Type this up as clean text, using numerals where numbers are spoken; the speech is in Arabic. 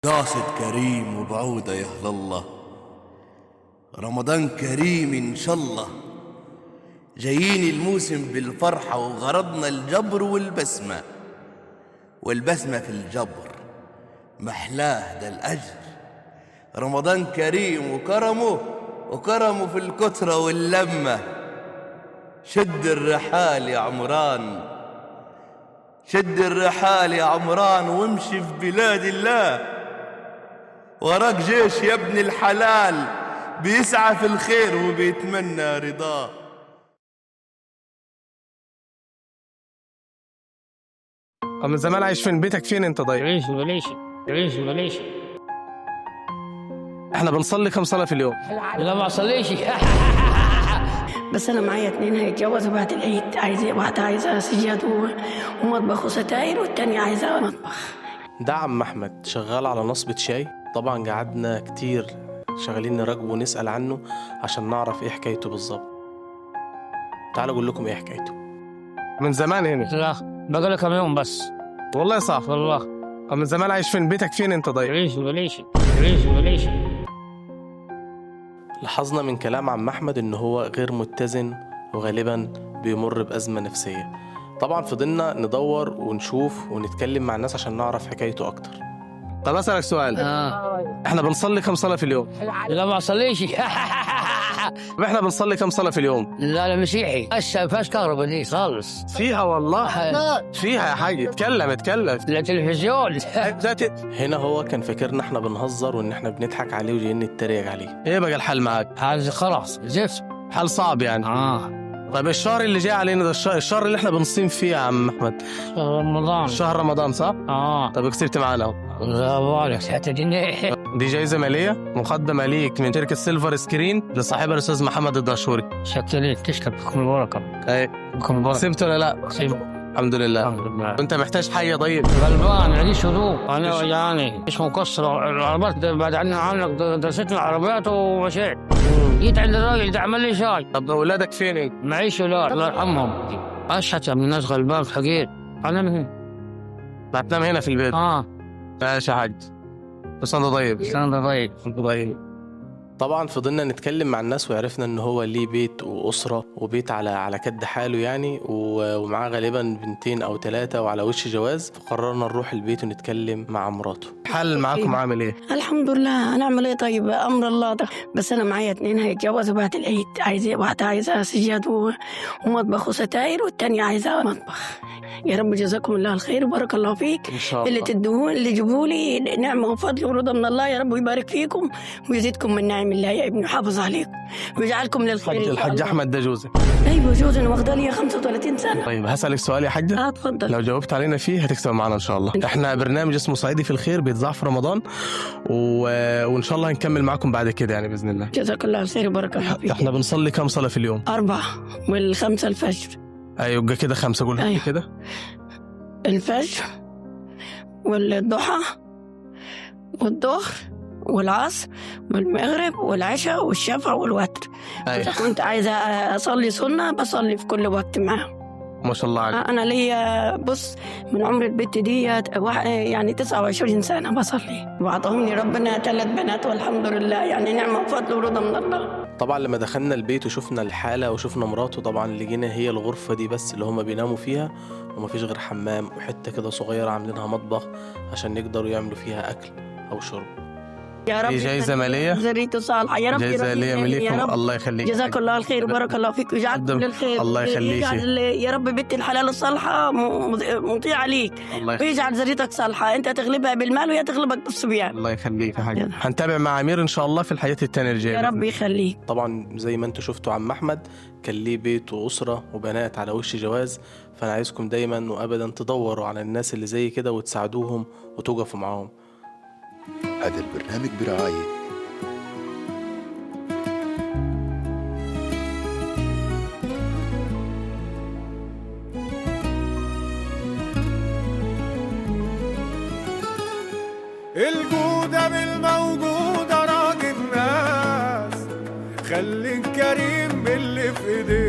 قاصد كريم وبعودة يا أهل الله. رمضان كريم إن شاء الله. جايين الموسم بالفرحة وغرضنا الجبر والبسمة في الجبر محلاه ده الأجر. رمضان كريم وكرمه في الكترة واللمة. شد الرحال يا عمران، شد الرحال يا عمران وامشي في بلاد الله. وراك جيش يا ابن الحلال بيسعى في الخير وبيتمنى رضاه. من زمان عايش فين؟ بيتك فين انت؟ ضيع تعيش بلاش. احنا بنصلي كم صلاة في اليوم؟ لا ما اصليش. بس انا معايا 2 هيتجوزوا بعد العيد. واحده عايزه سجاد ومطبخ وستاير، والتانية عايزه مطبخ. ده عم أحمد شغال على نصبة شاي. طبعا قعدنا كتير شغالين نراقبه ونسأل عنه عشان نعرف ايه حكايته بالظبط. تعالوا اقول لكم ايه حكايته. من زمان هنا؟ لا بقى كم يوم بس. والله صح. والله من زمان عايش فين؟ بيتك فين انت؟ ضيع تعيش بلاش. لاحظنا من كلام عم أحمد إن هو غير متزن وغالبا بيمر بأزمة نفسية. طبعا فضلنا ندور ونشوف ونتكلم مع الناس عشان نعرف حكايته أكتر. طب أسألك سؤال. احنا بنصلي كم صلاة في اليوم؟ لا ما اصليش. طب احنا بنصلي كم صلاة في اليوم؟ لا مسيحي. فاش كهرباء دي خالص. فيها والله. فيها يا حاج. اتكلم. لا تلفزيون. هنا هو كان فاكرنا احنا بنهزر وإن احنا بنضحك عليه وجايين نتريق عليه. ايه بقى الحل معاك؟ هذا خلاص زفت. حل صعب يعني. طيب الشهر اللي جاي علينا ده الشهر اللي احنا بنصيم فيه يا عم أحمد. رمضان. شهر رمضان صح؟ طب كسبت معانا اهو. لا بالك حتى دي جايزة مالية مقدمة ليك من شركة سيلفر سكرين لصاحبها الأستاذ محمد الدهشوري. شكرا تشكر بكم البركة. بكم البركة. كسبت ولا لا؟ الحمد لله. انت محتاج حاجة؟ طيب غلبان عنديش هدوء انا يعني مش مقصر. العربيات بعد عنك درستنا العربيات ومشيت. جيت عند الراجل ده عمل لي شاي. طب اولادك فين؟ معيش اولاد الله يرحمهم. اشحت من الناس غلبان حقير. انا من هنا. هتنام هنا في البيت؟ ماشي يا حاج. بس انت طيب. انت طيب. طبعا فضلنا نتكلم مع الناس وعرفنا ان هو ليه بيت وأسرة وبيت على كد حاله يعني، ومعاه غالبا 2 أو 3 وعلى وش جواز. فقررنا نروح البيت ونتكلم مع مراته. حل معاكم عامل ايه؟ الحمد لله. انا اعمل ايه طيب؟ امر الله ده. بس انا معايا 2 هيتجوزوا بعد العيد. واحده عايزه سجاد ومطبخ وستاير، والتانية عايزه مطبخ. يا رب جزاكم الله الخير وبارك الله فيك. ان شاء الله. اللي تدوه اللي جيبوا لي نعمه وفضل ورضا من الله. يا رب يبارك فيكم ويزيدكم من نعم الله يا ابني، ويحافظ عليكم ويجعلكم للخير. الحاج احمد ده جوزي؟ ايوه جوزي. انا واخده لي 35 سنه. طيب هسألك سؤال يا حاجة. اتفضل. لو جاوبت علينا فيه هتكسب معنا ان شاء الله. احنا برنامج اسمه صعيدي في الخير بيتذاع في رمضان وان شاء الله هنكمل معاكم بعد كده يعني باذن الله. جزاك الله الخير وبارك الله فيك. احنا بنصلي كم صلاة في اليوم؟ 4 وال5 الفجر. ايوه كده 5. قول أيوة. كده. الفجر والضحى والظهر والعصر والمغرب والعشاء والشفع والوتر. إذا كنت عايزة أصلي سنة بصلي في كل وقت معاهم. ما شاء الله عليك. أنا ليا بص من عمر البت دي يعني 29 سنة بصلي، وعطاهم ربنا 3 بنات والحمد لله. يعني نعمة وفضل ورضا من الله. طبعا لما دخلنا البيت وشفنا الحالة وشفنا مراته، طبعا لقينا هي الغرفة دي بس اللي هما بيناموا فيها، ومفيش غير حمام وحتة كده صغيرة عاملينها مطبخ عشان يقدروا يعملوا فيها أكل أو شرب. يا رب دي جايزة مالية. ذريته صالحة يا رب. جايزة ليا مليكم. الله يخليك. جزاك الله الخير وبارك الله فيك ويجعلكم للخير. الله يخليك. يا رب بنت الحلال الصالحة مطيعة ليك، ويجعل ذريتك صالحة. انت تغلبها بالمال وهي تغلبك بالصبيان. الله يخليك يا حاج. هنتابع مع عمير ان شاء الله في الحياة التانية الجاية. يا رب يخليك. طبعا زي ما انتوا شفتوا عم أحمد كان ليه بيت وأسرة وبنات على وش جواز. فأنا عايزكم دايما وأبدا تدوروا على الناس اللي زي كده وتساعدوهم وتوقفوا معاهم. هذا البرنامج برعاية الجودة بالموجودة راضي الناس. خليك كريم باللي في ايديك.